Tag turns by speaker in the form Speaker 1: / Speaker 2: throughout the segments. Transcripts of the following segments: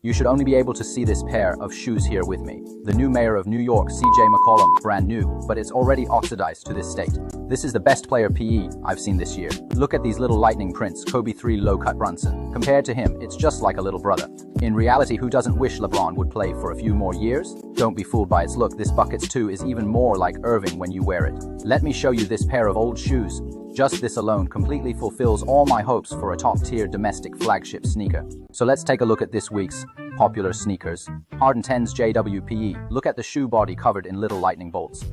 Speaker 1: You should only be able to see this pair of shoes here with me. The new mayor of New York, CJ McCollum, brand new, but it's already oxidized to this state. This is the best player PE I've seen this year. Look at these little lightning prints, Kobe 3 low-cut Brunson. Compared to him, it's just like a little brother. In reality, who doesn't wish LeBron would play for a few more years? Don't be fooled by its look. This Buckets 2 is even more like Irving when you wear it. Let me show you this pair of old shoes. Just this alone completely fulfills all my hopes for a top-tier domestic flagship sneaker. So let's take a look at this week's popular sneakers. Harden 10's JWPE. Look at the shoe body covered in little lightning bolts.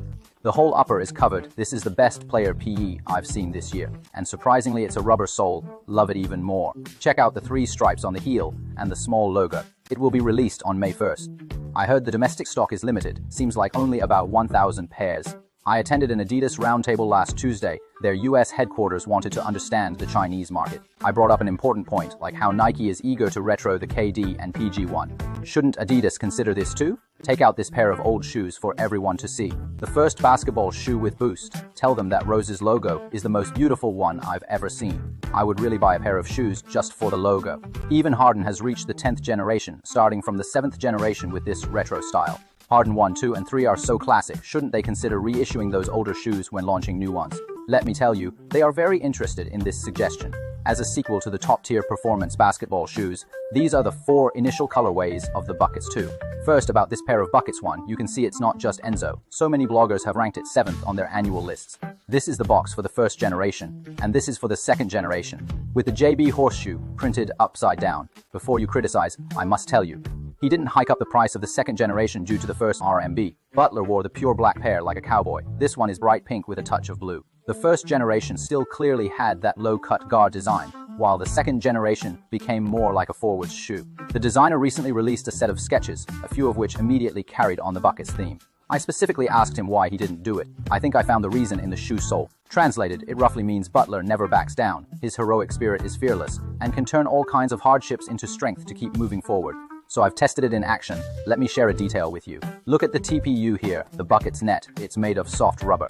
Speaker 1: The whole upper is covered. This is the best player PE I've seen this year. And surprisingly, it's a rubber sole. Love it even more. Check out the 3 stripes on the heel and the small logo. It will be released on May 1st. I heard the domestic stock is limited. Seems like only about 1,000 pairs. I attended an Adidas roundtable last Tuesday. Their US headquarters wanted to understand the Chinese market. I brought up an important point, like how Nike is eager to retro the KD and PG1. Shouldn't Adidas consider this too? Take out this pair of old shoes for everyone to see. The first basketball shoe with Boost. Tell them that Rose's logo is the most beautiful one I've ever seen. I would really buy a pair of shoes just for the logo. Even Harden has reached the 10th generation, starting from the 7th generation with this retro style. Harden 1, 2, and 3 are so classic. Shouldn't they consider reissuing those older shoes when launching new ones? Let me tell you, they are very interested in this suggestion. As a sequel to the top-tier performance basketball shoes, these are the 4 initial colorways of the Buckets 2. First, about this pair of Buckets 1, you can see it's not just Enzo. So many bloggers have ranked it 7th on their annual lists. This is the box for the first generation, and this is for the second generation, with the JB horseshoe printed upside down. Before you criticize, I must tell you, he didn't hike up the price of the second generation due to the first RMB. Butler wore the pure black pair like a cowboy. This one is bright pink with a touch of blue. The first generation still clearly had that low-cut guard design, while the second generation became more like a forwards shoe. The designer recently released a set of sketches, a few of which immediately carried on the Buckets theme. I specifically asked him why he didn't do it. I think I found the reason in the shoe sole. Translated, it roughly means Butler never backs down. His heroic spirit is fearless, and can turn all kinds of hardships into strength to keep moving forward. So I've tested it in action. Let me share a detail with you. Look at the TPU here, the Buckets net. It's made of soft rubber.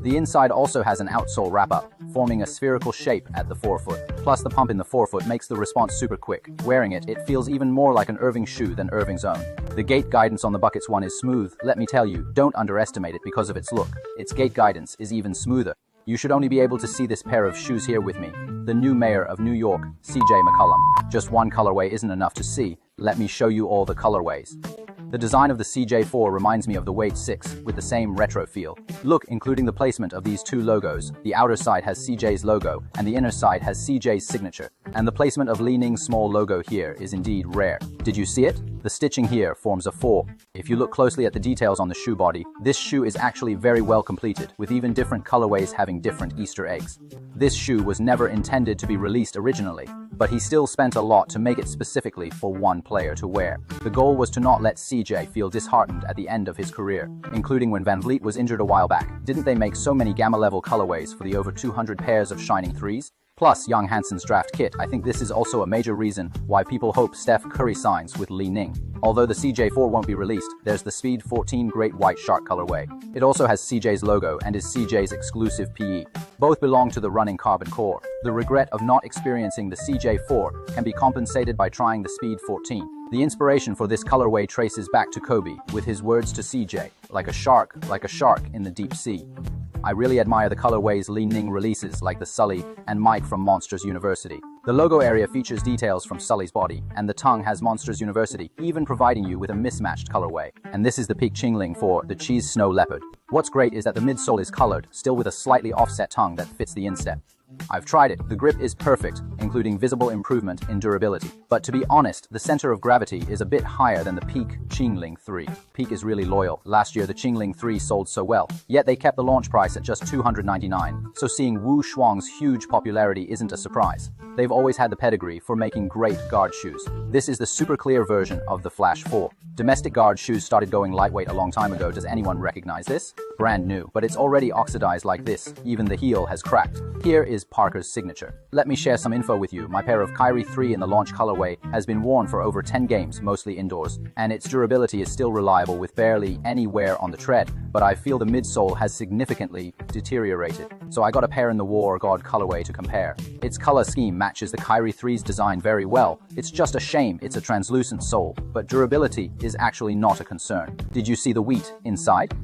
Speaker 1: The inside also has an outsole wrap-up, forming a spherical shape at the forefoot. Plus the pump in the forefoot makes the response super quick. Wearing it, it feels even more like an Irving shoe than Irving's own. The gait guidance on the Buckets 1 is smooth. Let me tell you, don't underestimate it because of its look. Its gait guidance is even smoother. You should only be able to see this pair of shoes here with me. The new mayor of New York, CJ McCollum. Just one colorway isn't enough to see. Let me show you all the colorways. The design of the CJ4 reminds me of the Wade 6, with the same retro feel. Look, including the placement of these 2 logos. The outer side has CJ's logo, and the inner side has CJ's signature. And the placement of Li Ning's small logo here is indeed rare. Did you see it? The stitching here forms a 4. If you look closely at the details on the shoe body, this shoe is actually very well completed, with even different colorways having different Easter eggs. This shoe was never intended to be released originally, but he still spent a lot to make it specifically for one player to wear. The goal was to not let CJ feel disheartened at the end of his career, including when Van Vliet was injured a while back. Didn't they make so many gamma-level colorways for the over 200 pairs of shining 3s? Plus Young Hansen's draft kit. I think this is also a major reason why people hope Steph Curry signs with Li Ning. Although the CJ4 won't be released, there's the Speed 14 Great White Shark colorway. It also has CJ's logo and is CJ's exclusive PE. Both belong to the running carbon core. The regret of not experiencing the CJ4 can be compensated by trying the Speed 14. The inspiration for this colorway traces back to Kobe, with his words to CJ, like a shark in the deep sea. I really admire the colorways Li Ning releases, like the Sully and Mike from Monsters University. The logo area features details from Sully's body, and the tongue has Monsters University, even providing you with a mismatched colorway. And this is the peak Qingling for the Cheese Snow Leopard. What's great is that the midsole is colored, still with a slightly offset tongue that fits the instep. I've tried it. The grip is perfect, including visible improvement in durability. But to be honest, the center of gravity is a bit higher than the Peak Qingling 3. Peak is really loyal. Last year, the Qingling 3 sold so well, yet they kept the launch price at just $299. So seeing Wu Shuang's huge popularity isn't a surprise. They've always had the pedigree for making great guard shoes. This is the super clear version of the Flash 4. Domestic guard shoes started going lightweight a long time ago. Does anyone recognize this? brand new, but it's already oxidized like this. Even the heel has cracked. Here is Parker's signature. Let me share some info with you. My pair of Kyrie 3 in the launch colorway has been worn for over 10 games, mostly indoors, and its durability is still reliable with barely any wear on the tread, but I feel the midsole has significantly deteriorated. So I got a pair in the War God colorway to compare. Its color scheme matches the Kyrie 3's design very well. It's just a shame it's a translucent sole, but durability is actually not a concern. Did you see the wheat inside?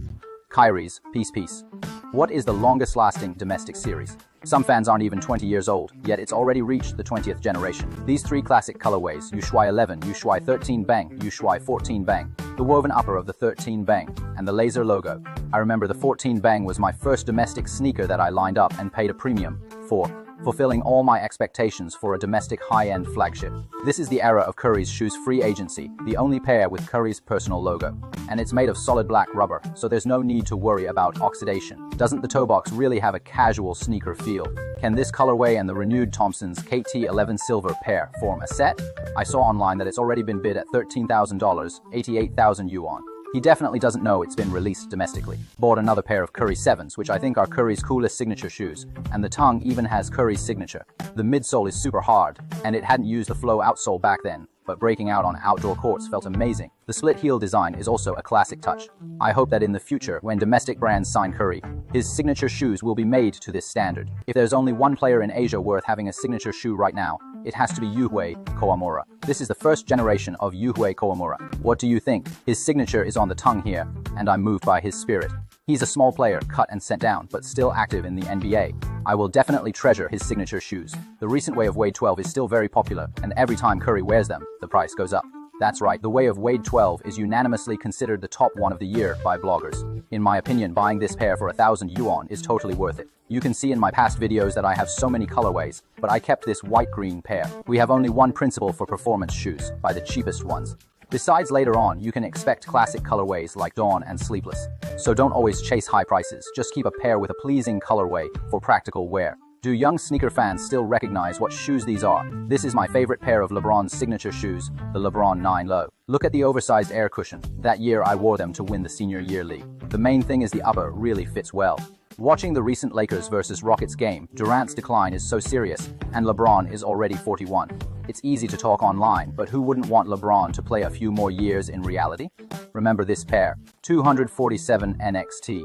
Speaker 1: Kyrie's, peace. What is the longest lasting domestic series? Some fans aren't even 20 years old, yet it's already reached the 20th generation. These three classic colorways, Yushui 11, Yushui 13 Bang, Yushui 14 Bang, the woven upper of the 13 Bang, and the laser logo. I remember the 14 Bang was my first domestic sneaker that I lined up and paid a premium for, fulfilling all my expectations for a domestic high-end flagship. This is the era of Curry's shoes free agency, the only pair with Curry's personal logo. And it's made of solid black rubber, so there's no need to worry about oxidation. Doesn't the toe box really have a casual sneaker feel? Can this colorway and the renewed Thompson's KT11 silver pair form a set? I saw online that it's already been bid at $13,000, 88,000 yuan. He definitely doesn't know it's been released domestically. Bought another pair of Curry 7s, which I think are Curry's coolest signature shoes, and the tongue even has Curry's signature. The midsole is super hard, and it hadn't used the flow outsole back then, but breaking out on outdoor courts felt amazing. The split heel design is also a classic touch. I hope that in the future, when domestic brands sign Curry, his signature shoes will be made to this standard. If there's only one player in Asia worth having a signature shoe right now, it has to be Yuhui Kawamura. This is the first generation of Yuhui Kawamura. What do you think? His signature is on the tongue here, and I'm moved by his spirit. He's a small player, cut and sent down, but still active in the NBA. I will definitely treasure his signature shoes. The recent Way of Wade 12 is still very popular, and every time Curry wears them, the price goes up. That's right, the Way of Wade 12 is unanimously considered the top one of the year by bloggers. In my opinion, buying this pair for 1,000 yuan is totally worth it. You can see in my past videos that I have so many colorways, but I kept this white-green pair. We have only one principle for performance shoes, buy the cheapest ones. Besides, later on, you can expect classic colorways like Dawn and Sleepless. So don't always chase high prices, just keep a pair with a pleasing colorway for practical wear. Do young sneaker fans still recognize what shoes these are? This is my favorite pair of LeBron's signature shoes, the LeBron 9 Low. Look at the oversized air cushion. That year I wore them to win the Senior Year League. The main thing is the upper really fits well. Watching the recent Lakers versus Rockets game, Durant's decline is so serious, and LeBron is already 41. It's easy to talk online, but who wouldn't want LeBron to play a few more years in reality? Remember this pair, 247 NXT.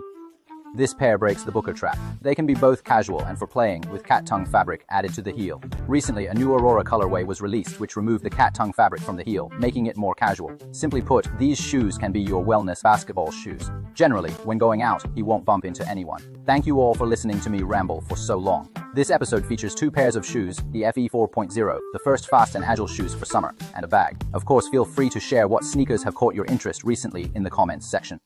Speaker 1: This pair breaks the Booker trap. They can be both casual and for playing, with cat tongue fabric added to the heel. Recently, a new Aurora colorway was released which removed the cat tongue fabric from the heel, making it more casual. Simply put, these shoes can be your wellness basketball shoes. Generally, when going out, he won't bump into anyone. Thank you all for listening to me ramble for so long. This episode features two pairs of shoes, the FE 4.0, the first fast and agile shoes for summer, and a bag. Of course, feel free to share what sneakers have caught your interest recently in the comments section.